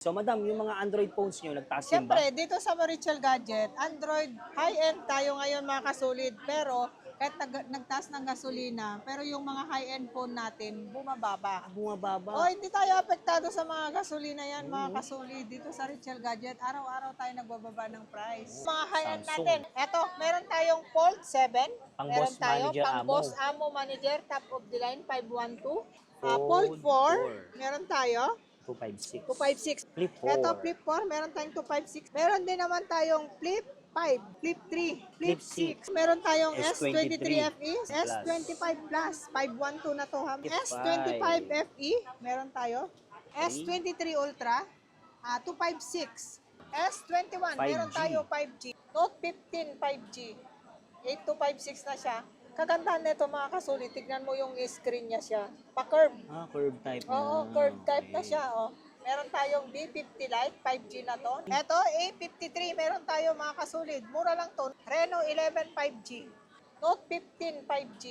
So madam, yung mga Android phones nyo, nagtaas din ba? Siyempre, dito sa Marichal Gadget, Android, high-end tayo ngayon mga kasulid. Pero kahit nagtaas ng gasolina, pero yung mga high-end phone natin, bumababa. Bumababa. O, hindi tayo apektado sa mga gasolina yan, mga kasulid. Dito sa Richel Gadget, araw-araw tayo nagbababa ng price. Mga high-end Samsung. natin. Eto, meron tayong Fold 7. Pang Meron Boss tayo, Manager pang Amo. Boss Amo Manager, top of the line, 512. Fold Fold 4, meron tayo. 256. 256. Flip 4. Ito, Flip 4, meron tayong 256. Meron din naman tayong Flip 5, Flip 3, Flip 6. Meron tayong S23 S23 FE, S25 Plus, 512 na to ha. S25 FE, meron tayo. S23 Ultra, 256. S21, meron 5G. tayo 5G. Note 15 5G, 8256 na siya. Kagandahan nito mga kasulit, tignan mo yung screen niya siya. Pa-curve. Curve type na. Oo, curve type na siya. Oh. Meron tayong B50 Lite, 5G na to. Ito, A53, meron tayo mga kasulit. Mura lang to. Reno 11 5G. Note 15 5G.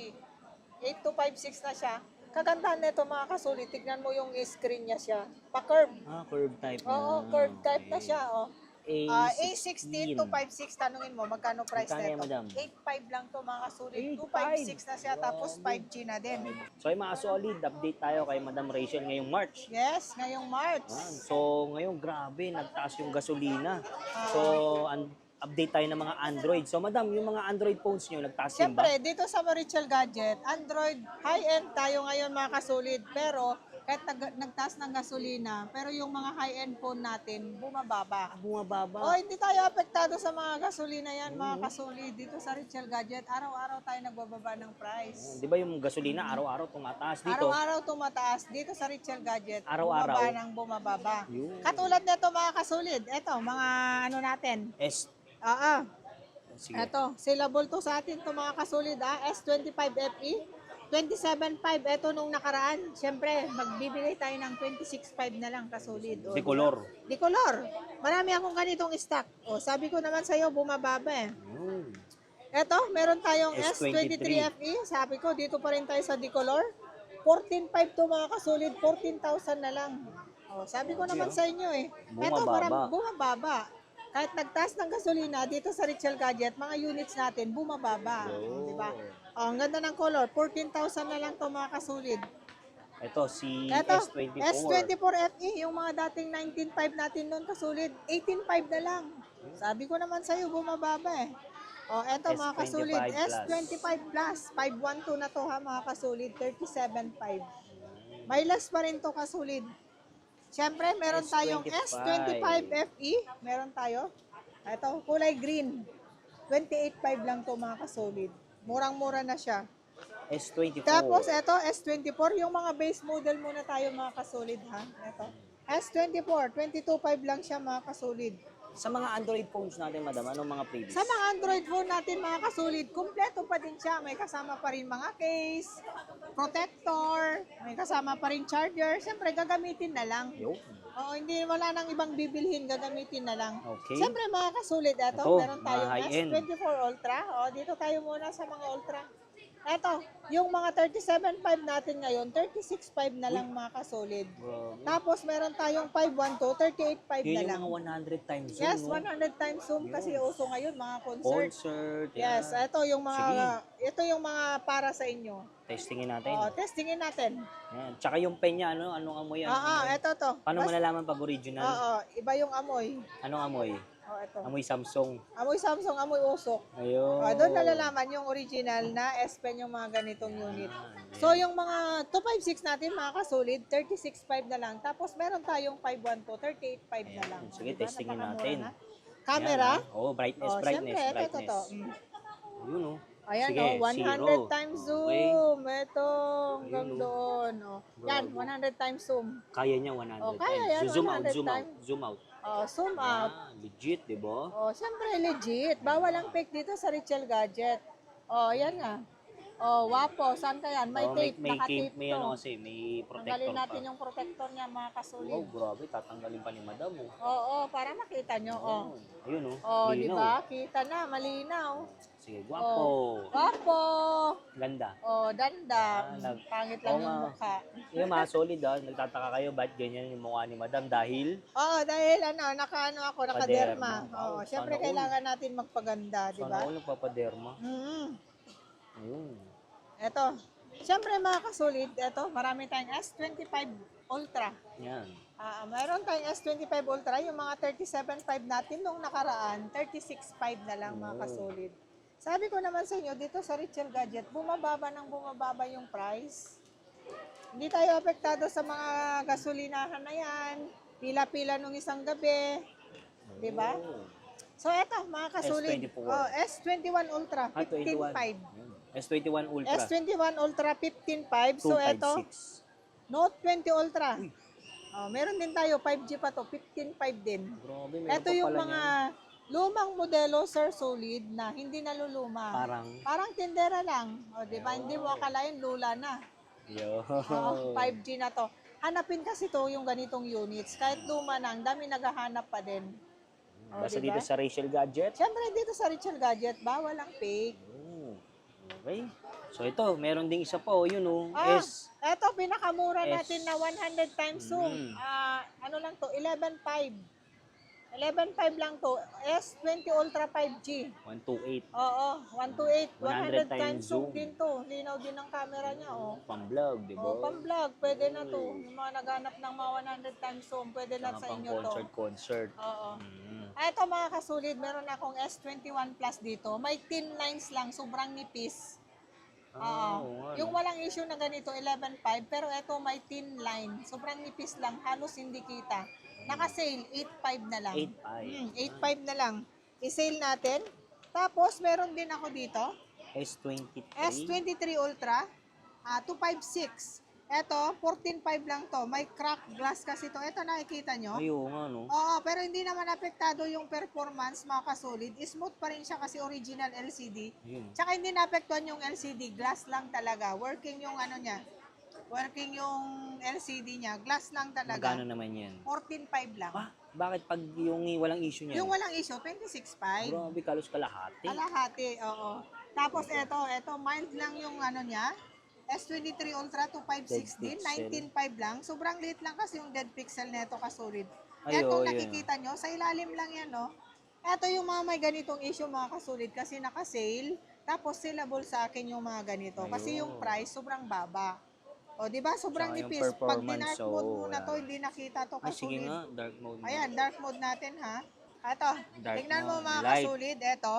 8256 na siya. Kagandahan nito mga kasulit, tignan mo yung screen niya siya. Pa-curve. Curve type na. Oo, curve type na siya. Oh. A16. A16 256, tanungin mo, magkano price Magkano yan, nito? madam? 8.5 lang to mga kasulit. 8.5. 256 na siya, tapos 5G na din. So ay mga solid, update tayo kay Madam Rachel ngayong March. Yes, ngayong March. So ngayon grabe, nagtaas yung gasolina. So update tayo ng mga Android. So madam, yung mga Android phones nyo, nagtaas din ba? Siyempre, dito sa Marichal Gadget, Android, high-end tayo ngayon mga kasulit. Pero kahit nagtaas ng gasolina, pero yung mga high-end phone natin, bumababa. Bumababa. O, hindi tayo apektado sa mga gasolina yan, mga kasulit. Dito sa Richel Gadget, araw-araw tayo nagbababa ng price. Di ba yung gasolina araw-araw tumataas dito? Araw-araw tumataas dito sa Richel Gadget. Araw-araw. Bumaba ng bumababa. Yun. Katulad nito mga kasulit. Ito, mga ano natin. Oo. Sige. Ito, syllable to sa atin to mga kasulit. S25 FE. 27.5, ito nung nakaraan. Siyempre, magbibigay tayo ng 26.5 na lang kasulid. Di color. Di color. Marami akong ganitong stock. O, sabi ko naman sa'yo, bumababa eh. Eto, meron tayong S23 FE. Sabi ko, dito pa rin tayo sa Dicolor. 14.5 to mga kasulid, 14,000 na lang. O, sabi ko naman sa inyo eh. Eto, bumababa. Kahit nagtaas ng gasolina, dito sa Richel Gadget, mga units natin, bumababa. Di ba? O, ang ganda ng color. 14,000 na lang to mga kasulid. Ito, si Eto, S24. S24 FE, yung mga dating 19.5 natin noon kasulid, 18.5 na lang. Sabi ko naman sa'yo, bumababa eh. O, eto mga kasulid, S25 Plus, 512 na to ha mga kasulid, 37.5. May less pa rin to kasulid. Siyempre, meron tayong S25 FE, meron tayo. Eto, kulay green. 28.5 lang to mga kasulid. Murang-mura na siya. S24. Tapos, eto, S24. Yung mga base model muna tayo mga kasulid, ha? Eto. S24, 22.5 lang siya mga kasulid. Sa mga Android phones natin, madam, anong mga previous? Sa mga Android phone natin mga kasulid, kumpleto pa din siya. May kasama pa rin mga case, protector, may kasama pa rin charger. Siyempre, gagamitin na lang. Yo. Oo, hindi, wala nang ibang bibilhin, gagamitin na lang. Okay. Siyempre, mga kasulid, eto, Ito, meron tayong mga high-end. S24 Ultra. O, dito tayo muna sa mga Ultra. Eto, yung mga 37.5 natin ngayon, 36.5 na lang mga kasolid. Tapos meron tayong 512, 38.5 Yun na yung lang. mga 100 times zoom, Yes, no? 100 times zoom kasi uso ngayon mga concert. Concert. Yes, yan. ito yung mga Sige. ito yung mga para sa inyo. Testingin natin. Oo, testingin natin. Yan. Tsaka yung pen niya, ano? Anong amoy? Ito to. Paano malalaman pag original? Oo, iba yung amoy. Anong amoy? Ito. Amoy Samsung. Amoy Samsung, amoy usok. Ayun. Doon nalalaman yung original na S-Pen yung mga ganitong unit. So yung mga 256 natin mga kasulid, 36.5 na lang. Tapos meron tayong 512, 38.5 na lang. Sige, Diba? testingin Napakamura natin. na. Camera. Brightness, Siyempre, brightness. ito. Yun, oh. Ayan, Sige, 100 zero. times Okay. zoom. Ito, hanggang Ayun, doon. Yan, 100 times zoom. Kaya niya 100 kaya times. yan, Zoom out, 100 zoom out, times. zoom out. Zoom out. Legit, di ba? Siyempre legit. Bawal ang fake dito sa Richel Gadget. Yan nga. Oh, wapo. Saan ka yan? May Oh, tape. may Naka-tape tape, may to. ano kasi, may protector Tanggalin pa. natin yung protector niya, mga Wow, kasulid. grabe, tatanggalin pa ni madam, oh. Oo, para makita nyo. Oh. Ayun, oh. Oh, di Linaw. ba? Kita na, malinaw. Sige, Oh. gwapo. Wapo. Ganda. Oh, dandam. Ah, Pangit lang Oo yung nga. mukha. Yung mga solid, nagtataka kayo, ba't ganyan yung mukha ni madam? Dahil, Oo, dahil nakaano ako, nakaderma. Paderma. Oo, Wow, syempre sana all. kailangan natin magpaganda, di sana ba? all nagpapaderma. Ayun. Eto. Syempre mga kasulit, eto, marami tayong S25 Ultra. Yan. Mayroon tayong S25 Ultra, yung mga 37.5 natin nung nakaraan, 36.5 na lang mga kasulit. Sabi ko naman sa inyo, dito sa Richel Gadget, bumababa yung price. Hindi tayo apektado sa mga gasolinahan na yan, pila-pila nung isang gabi, di ba? So eto mga kasulit, S24. S21 Ultra, 15.5. S21 Ultra. S21 Ultra 15.5. So, eto, 256. Note 20 Ultra. Meron din tayo, 5G pa to, 15.5 din. Grabe, meron Ito pa yung pala mga niyan. lumang modelo, Sir Solid, na hindi naluluma. Parang tindera lang. O, di ba? Hindi mo akalain, lula na. Yo. 5G na to. Hanapin kasi to yung ganitong units. Kahit luma na, ang dami naghahanap pa din. Basta diba? dito sa Rachel Gadget. Siyempre, dito sa Richel Gadget, bawal ang fake. Okay. So ito, meron ding isa pa, yun, Eto, pinakamura natin na 100 times zoom. Mm. Ano lang to, 11.5. 11.5 lang to. S20 Ultra 5G. 128. Oo, 128. 100 100 times zoom zoom. din to. Linaw din ang camera niya, oh. Pang-vlog, di ba? Pang-vlog, pwede na to. Yung mga naghanap ng mga 100 times zoom, pwede na sa inyo to. Concert. Oo. Ito mga kasulid, meron akong S21 Plus dito. May thin lines lang, sobrang nipis. Yung walang issue na ganito, 11.5, pero ito may thin line. Sobrang nipis lang, halos hindi kita. Naka-sale, 8.5 na lang. 8.5 na lang. I-sale natin. Tapos, meron din ako dito, S23. S23 Ultra, 256. Ito, 14.5 lang to. May crack glass kasi to. Ito, nakikita nyo? Ayun nga, no? Oo, pero hindi naman apektado yung performance, mga kasolid. Smooth pa rin siya kasi original LCD. Ayun. Tsaka hindi naapektuhan yung LCD. Glass lang talaga. Working yung ano niya. Working yung LCD niya. Glass lang talaga. Magkano naman yan? 14.5 lang. Bakit pag yung walang issue niya? Yung walang issue, 26.5. Grabe, kalos kalahati. Kalahati, oo. Tapos ito, mild lang yung ano niya. S23 Ultra 256 din, 19.5 lang. Sobrang liit lang kasi yung dead pixel nito kasolid. Kaya kung nakikita nyo, sa ilalim lang yan, no? Ito yung mga may ganitong issue, mga kasolid, kasi naka-sale. Tapos saleable sa akin yung mga ganito. Kasi yung price, sobrang baba. O, di ba? Sobrang nipis. Pag dinark mode muna to, hindi nakita to kasolid. Sige nga, dark mode. Ayan, dark mode natin, ha? Ito, tignan mo mga light. kasolid. Ito,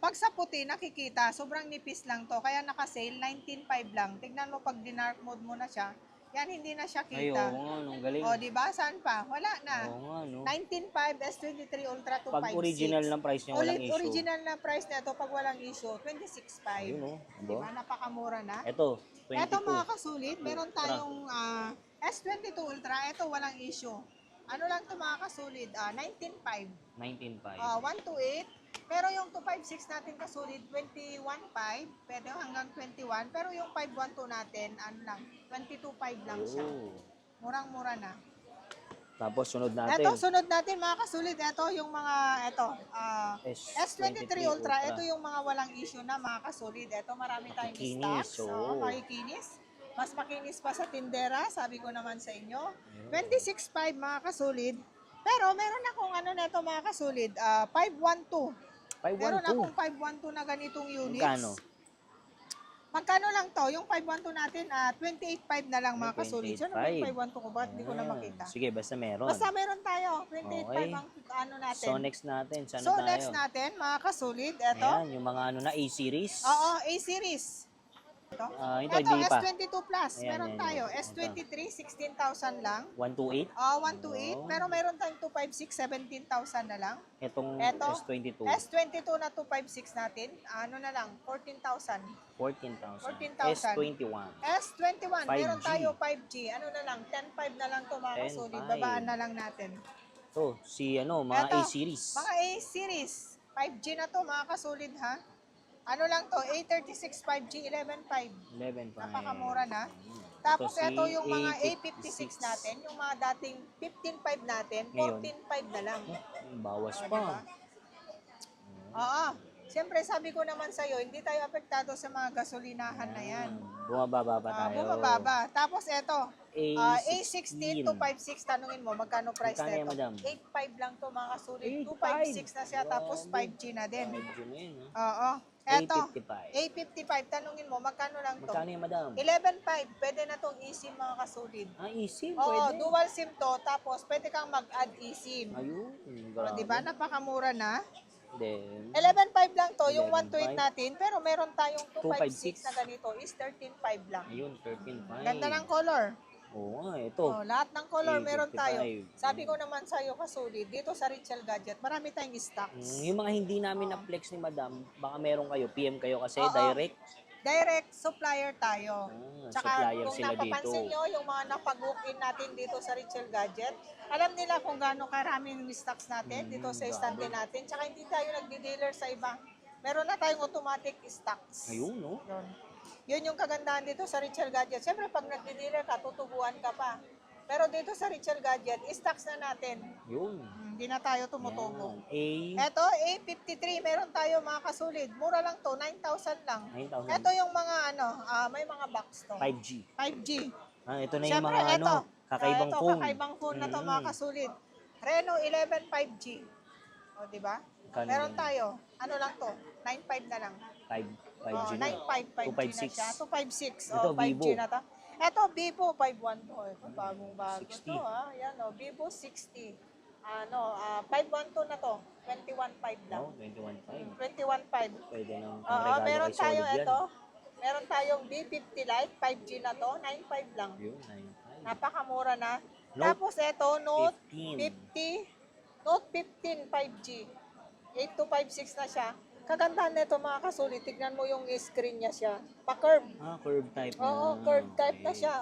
pag sa puti, nakikita, sobrang nipis lang to. Kaya naka-sale, 19.5 lang. Tignan mo pag dinark mode mo na siya. Yan, hindi na siya kita. Ayun nga, nung galing. O, di ba? Saan pa? Wala na. Oo nga, no? 19.5 S23 Ultra 256. Pag original ng price niya, walang issue. Original na price na ito, pag walang issue, 26.5. Ayun, no? Di ba? Napakamura na. Ito, 22. Ito mga kasulit, meron tayong S22 Ultra. Ito, walang issue. Ano lang ito mga kasulit? 19.5. 19.5. 128. Pero yung 256 natin kasulit, 21.5. Pwede hanggang 21. Pero yung 512 natin, ano lang, 22.5 lang siya. Murang-mura na. Tapos sunod natin. Ito, sunod natin mga kasulit. Ito yung mga, S23 Ultra. Ito yung mga walang issue na mga kasulit. Ito, marami tayong stocks. Makikinis. Mas makinis pa sa tindera, sabi ko naman sa inyo. 26.5 mga kasulit. Pero meron akong ano neto mga kasulit, 512. Meron akong 512 na ganitong units. Magkano? Magkano lang to? Yung 512 natin, 28.5 na lang mga kasulit. Saan naman yung 512 ko ba? Hindi ko na makita. Sige, basta meron. Basta meron tayo. 28.5 ang ano natin. So next natin, saan So tayo? next natin, mga kasulit, eto. Ayan, yung mga ano na A-series. Oo, A-series. Ito, hindi pa. S22 Plus. Ayan, Meron yan, tayo. yan. S23, 16,000 lang. 128. 128. Pero meron tayong 256, 17,000 na lang. Itong Eto, S22. S22 na 256 natin. Ano na lang, 14,000. 14,000. 14,000. S21. S21, 5G. meron tayo 5G. Ano na lang, 10.5 na lang to mga 10.5. kasulit. Babaan na lang natin. To, si ano, mga Eto, A-series. Mga A-series. 5G na to mga kasulit ha. Ano lang to, A36 5G 11.5. 11.5. Napakamura na. Hmm. Tapos si ito yung mga A56 A56 natin, yung mga dating 15.5 natin, Ngayon? 14.5 na lang. Bawas O, pa. diba? Oo. Siyempre, sabi ko naman sa'yo, hindi tayo apektado sa mga gasolinahan na yan. Bumababa pa tayo. Bumababa. Tapos ito, A16 A16. 256, tanungin mo, magkano price Magkano yan, nito? madam? 8.5 lang to mga sulit. 8.5. 256 na siya, tapos Grabe. 5G na din. 5G na yun, ha? Oo. Eto, A55. A55, tanungin mo, magkano lang to? Magkano yan, madam? 11.5, pwede na tong eSIM mga kasulid. eSIM, Oo, pwede. dual SIM to, tapos pwede kang mag-add eSIM. Ayun, O, grabe. diba? Napakamura na. Then, 11.5 lang to, yung 11.5. 128 natin, pero meron tayong 256 256 na ganito, is 13.5 lang. ayun, 13.5. Ganda ng color. Oo nga, ito. Oh, lahat ng color meron tayo. 55. Sabi ko naman sa'yo, kasulid, dito sa Richel Gadget, marami tayong stocks. Yung mga hindi namin na-flex ni madam, baka meron kayo, PM kayo kasi, Oo. direct. Direct supplier tayo. Tsaka Supplier kung sila napapansin dito. nyo, yung mga napag-book-in natin dito sa Richel Gadget, alam nila kung gaano karaming stocks natin dito sa estante natin. Tsaka hindi tayo nagdi-dealer sa iba. Meron na tayong automatic stocks. Ayun, no? Yun yung kagandahan dito sa Richel Gadget. Siyempre, pag nagdi-dealer ka, tutubuan ka pa. Pero dito sa Richel Gadget, stocks na natin. Yun. Hindi na tayo tumutubo. Yan. Eto, A53, meron tayo mga kasulid. Mura lang to, 9,000 lang. 9,000. Eto yung mga may mga box to. 5G. 5G. Ito na yung Siyempre, mga eto. kakaibang Eto, phone. kakaibang phone na to mga kasulid. Reno 11 5G. O, di ba? Magkano Meron yan? tayo. Ano lang to? 9.5 na lang. 5G na. 9.5 5G na siya. 256. Ito, 5G Vivo. na to. Eto, Vivo 512. Ito, bagong bago 60. to ha. Yan o, Vivo 60. 512 na to. 21.5 lang. No, 21.5. 21.5. Pwede nang Oo, regalo meron kay tayo Solid yan. ito. Meron tayong B50 Lite 5G na to. 9.5 lang. Yun, 9.5. Napakamura na. Note Tapos ito, Note 15. 50. Note 15 5G. 8256 na siya. Kagandahan nito mga kasulit. Tignan mo yung screen niya siya. Pa-curve. Curve type na. Oo, curve type na Okay. siya.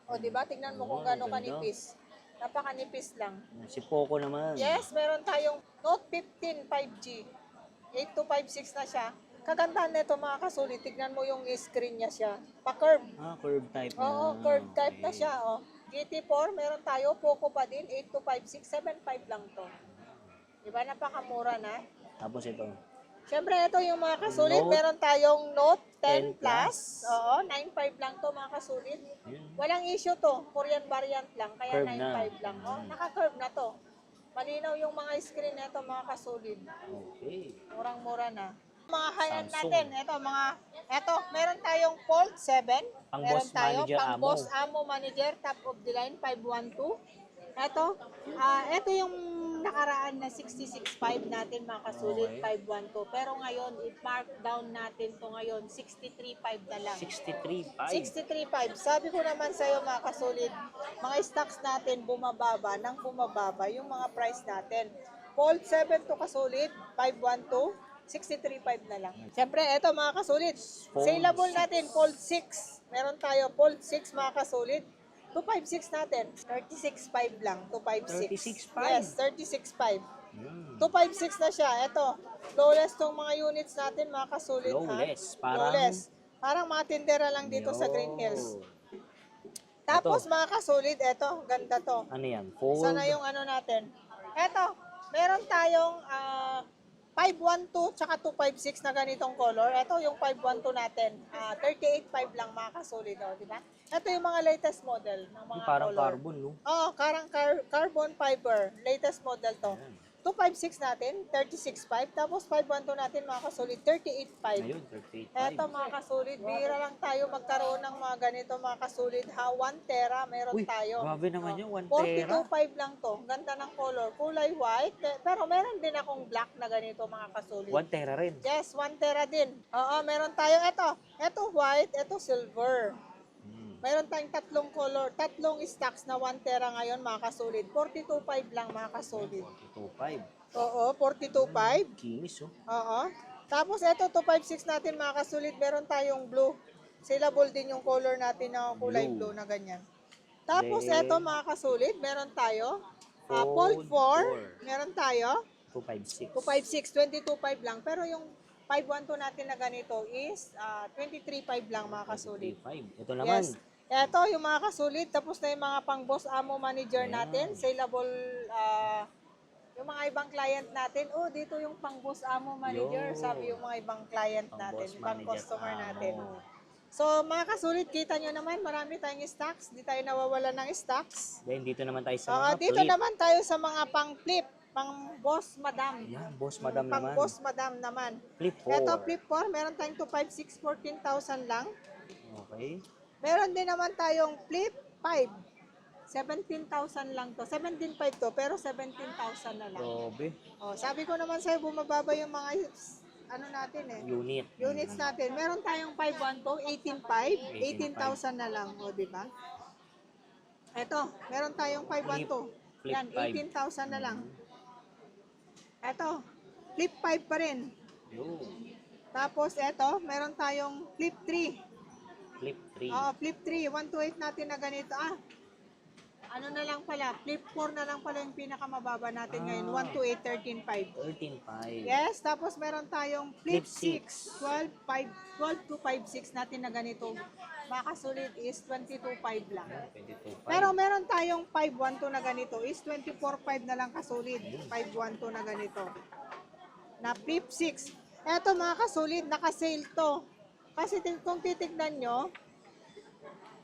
O, di ba? Tignan mo kung Oo, gaano ganda. kanipis. Napakanipis lang. Si Poco naman. Yes, meron tayong Note 15 5G. 8256 na siya. Kagandahan nito mga kasulit. Tignan mo yung screen niya siya. Pa-curve. Curve type na. Oo, curve type na Okay. siya. GT4, meron tayo. Poco pa din. 8256. 7.5 lang to. Di ba? Napakamura na. Tapos ito. Siyempre, ito yung mga kasulit. Note Meron tayong Note 10 10 Plus. Oo, 9.5 lang to mga kasulit. Yun. Walang issue to. Korean variant lang. Kaya Curve na. 9.5 lang. Naka-curve na to. Malinaw yung mga screen nito mga kasulit. Okay. Murang-mura na. Mga high-end Samsung. natin. Ito, meron tayong Fold 7. Pang Meron Boss tayo, Manager pang Amo. Boss Amo Manager, top of the line, 512. Ito yung nakaraan na 66.5 natin mga kasulit, Okay. 512. Pero ngayon, i-mark down natin to ngayon, 63.5 na lang. 63.5. 63.5. Sabi ko naman sa'yo mga kasulit, mga stocks natin bumababa nang bumababa yung mga price natin. Fold 7 to kasulit, 512. 63.5 na lang. Siyempre, eto mga kasulit. Fold Saleable 6. natin, Fold 6. Meron tayo, Fold 6 mga kasulit. 256 natin. 36.5 lang, 256. 36.5? Yes, 36.5. Hmm. 256 na siya. Eto, lowest tong mga units natin mga kasulit. Lowless. Ha? Lowless. Parang mga tindera lang dito sa Green Hills. Tapos mga kasulit, eto, ganda to. Ano yan? Fold. Sana yung ano natin. Eto, meron tayong 512 tsaka 256 na ganitong color. Ito yung 512 natin. 38.5 lang mga kasulit, di ba? Ito yung mga latest model ng mga Parang color. carbon, no? Oo, parang carbon fiber. Latest model to. Ayan. 256 natin, 36.5. Tapos 512 natin mga kasulit, 38.5. Ayun, 38.5. Eto mga kasulit, bihira lang tayo magkaroon ng mga ganito mga kasulit. 1 tera meron Uy, tayo. grabe naman yun, 1 tera. 42.5 lang to. Ganda ng color. Kulay white. Pero meron din akong black na ganito mga kasulit. 1 tera rin. Yes, 1 tera din. Oo, meron tayo ito. Ito white, ito silver. Meron tayong tatlong color, tatlong stocks na 1 tera ngayon mga kasulit. 42.5 lang mga kasulit. 42.5. Oo, 42.5. Kinis, oh. Oo. Tapos ito, 256 natin mga kasulit. Meron tayong blue. Saleable din yung color natin na kulay blue na ganyan. Tapos Then, ito mga kasulit, meron tayo. Fold Fold 4. Meron tayo. 256. 256, 22.5 lang. Pero yung 512 natin na ganito is 23.5 lang mga kasulit. 3.5. Ito naman. Yes. Ito yung mga kasulit. Tapos na yung mga pang boss amo manager Ayan. natin. Saleable, yung mga ibang client natin. Oh, dito yung pang boss amo manager. Yo. Sabi yung mga ibang client Pang natin, boss ibang manager customer amo. natin. So, mga kasulit, kita nyo naman, marami tayong stocks. Di tayo nawawala ng stocks. Then dito naman tayo sa Oo, mga dito flip. naman tayo sa mga pang flip, pang boss madam. Ayan, boss madam Pang naman. boss madam naman. Flip 4. Ito, flip 4, meron tayong 256, 14,000 lang. Okay. Meron din naman tayong flip 5. 17,000 lang to. 17.5 to, pero 17,000 na lang. Grabe. Oh, sabi ko naman sa'yo, bumababa yung mga ano natin eh. Unit. Units natin. Meron tayong 512, 18.5, 18,000 na lang. O, di ba? Ito, meron tayong 512. Flip Yan, 5. 18,000 na lang. Ito, flip 5 pa rin. Yo. Tapos, ito, meron tayong flip 3. Flip 3. Flip 3, 128 natin na ganito. Ano na lang pala, flip 4 na lang pala yung pinakamababa natin ngayon. 128, 13.5. 13.5. Yes, tapos meron tayong flip Flip 6, 12 to 5.6 natin na ganito. Makasulit is 22.5 lang. 22.5. Pero meron tayong 512 na ganito is 24.5 na lang kasulit. 512 na ganito. Na flip 6. Eto mga kasulit, naka-sale to. Kasi kung titignan nyo,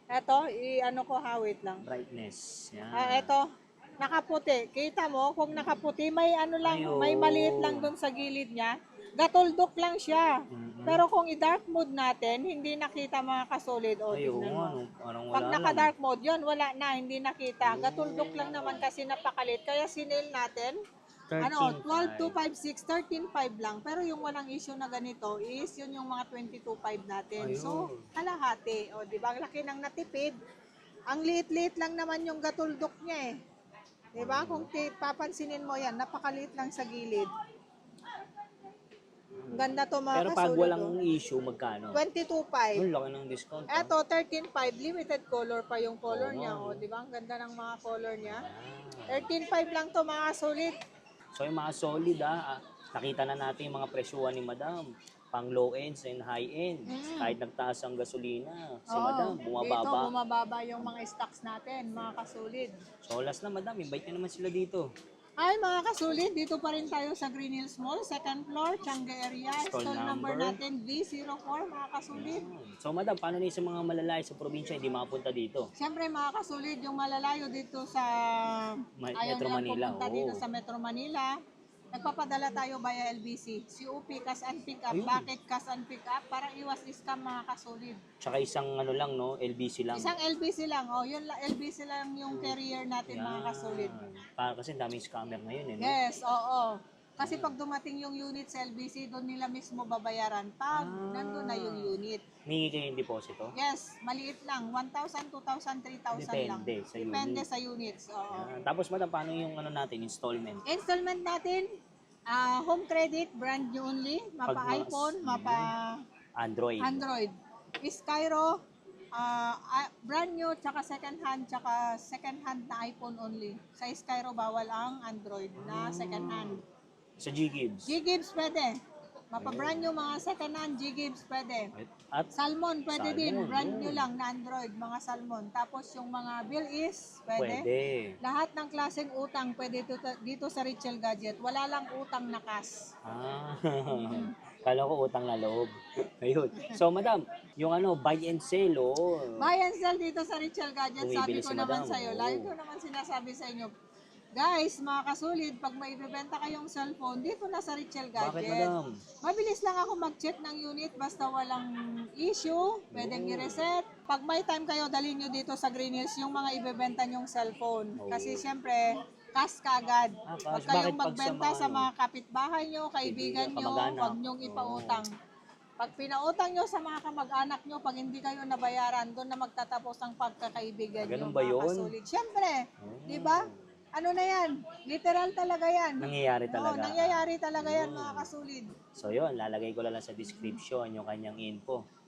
eto, i-ano ko ha, wait lang. Brightness. Yan. Eto, nakaputi. Kita mo, kung nakaputi, may ano lang, Ayun. may maliit lang doon sa gilid niya. Gatuldok lang siya. Mhm. Pero kung i-dark mode natin, hindi nakita mga kasolid. O, Ayun, tignan mo. parang wala Pag lang. naka-dark mode, yun, wala na, hindi nakita. Gatuldok lang naman kasi napakalit. Kaya sinil natin, 12 to 5.6, 13.5 lang. Pero yung walang issue na ganito is, yun yung mga 22.5 natin. Ayun. So, kalahati. O, di ba? Ang laki ng natipid. Ang liit-liit lang naman yung gatuldok niya eh. Di ba? Kung papansinin mo yan, napakaliit lang sa gilid. Ang ganda to mga Pero pag kasulit, walang oh. issue, magkano? 22.5. Ang laki ng discount. Eto, 13.5. Limited color pa yung color Oo. niya. O, di ba? Ang ganda ng mga color niya. Ah. 13.5 lang to mga kasulit. So yung mga solid nakita na natin yung mga presyuhan ni Madam. Pang low ends and high ends. Kahit nagtaas ang gasolina, si Oo, Madam Dito, bumababa. bumababa yung mga stocks natin, mga kasulit. So last na Madam, invite nyo naman sila dito. Ay, mga kasulit, dito pa rin tayo sa Green Hills Mall, second floor, Changge area. Stall Stall number number natin, V04, mga kasulit. So Madam, paano na yung sa mga malalay sa probinsya hindi makapunta dito? Siyempre, mga kasulit, yung malalayo dito sa ayaw Metro nilang Manila, pumunta oo. dito sa Metro Manila, nagpapadala tayo via LBC. COP, cash and pick up. Ayun. Bakit cash and pick up? Para iwas scam, mga kasulit. Tsaka isang ano lang, no? LBC lang. Isang LBC lang. Oh, yun LBC lang yung carrier natin, mga kasulit. Para kasi daming scammer ngayon, eh. No? Yes, oo. Kasi pag dumating yung unit sa LBC, doon nila mismo babayaran pag nandun na yung unit. May kayong deposito? Yes, maliit lang. 1,000, 2,000, 3,000 lang. Depende sa Depende unit. sa units. Oo. Tapos Madam, paano yung ano natin, installment? Installment natin, home credit, brand new only. Mapa Pag mas- iPhone, mapa Android. Android. Skyro, brand new, tsaka second hand na iPhone only. Sa Skyro, bawal ang Android na second hand. Sa G-Gibbs. G-Gibbs pwede. Mapa-brand new mga second hand G-Gibbs pwede. At Salmon pwede Salmon, din. Brand yun. new lang na Android, mga Salmon. Tapos yung mga Bill is pwede. pwede. Lahat ng klaseng utang pwede dito sa Richel Gadget. Wala lang utang na cash. Kala ko utang na loob. Ayun. So, Madam, yung ano, buy and sell, oh. Buy and sell dito sa Richel Gadget. Bumibili Sabi ko si naman Madam, sa'yo. oo. Lagi ko naman sinasabi sa inyo. Guys, mga kasulid, pag may ibebenta kayong cellphone, dito na sa Richel Bakit, Gadget. Madam? Mabilis lang ako mag-check ng unit basta walang issue, pwedeng i-reset. Pag may time kayo, dalhin nyo dito sa Green Hills yung mga ibebenta nyong cellphone. Kasi syempre, cash kagad. cash. Huwag kayong Bakit pag magbenta sa sa mga kapitbahay nyo, kaibigan nyo, kamag-anak? huwag nyong ipautang. Pag pinautang nyo sa mga kamag-anak nyo, pag hindi kayo nabayaran, doon na magtatapos ang pagkakaibigan nyo, Ganun ba yun? mga kasulid. Syempre, di ba? Ano na yan? Literal talaga yan. Nangyayari talaga. Oo, nangyayari talaga yan, mga kasulid. So, yun, lalagay ko lang sa description yung kanyang info.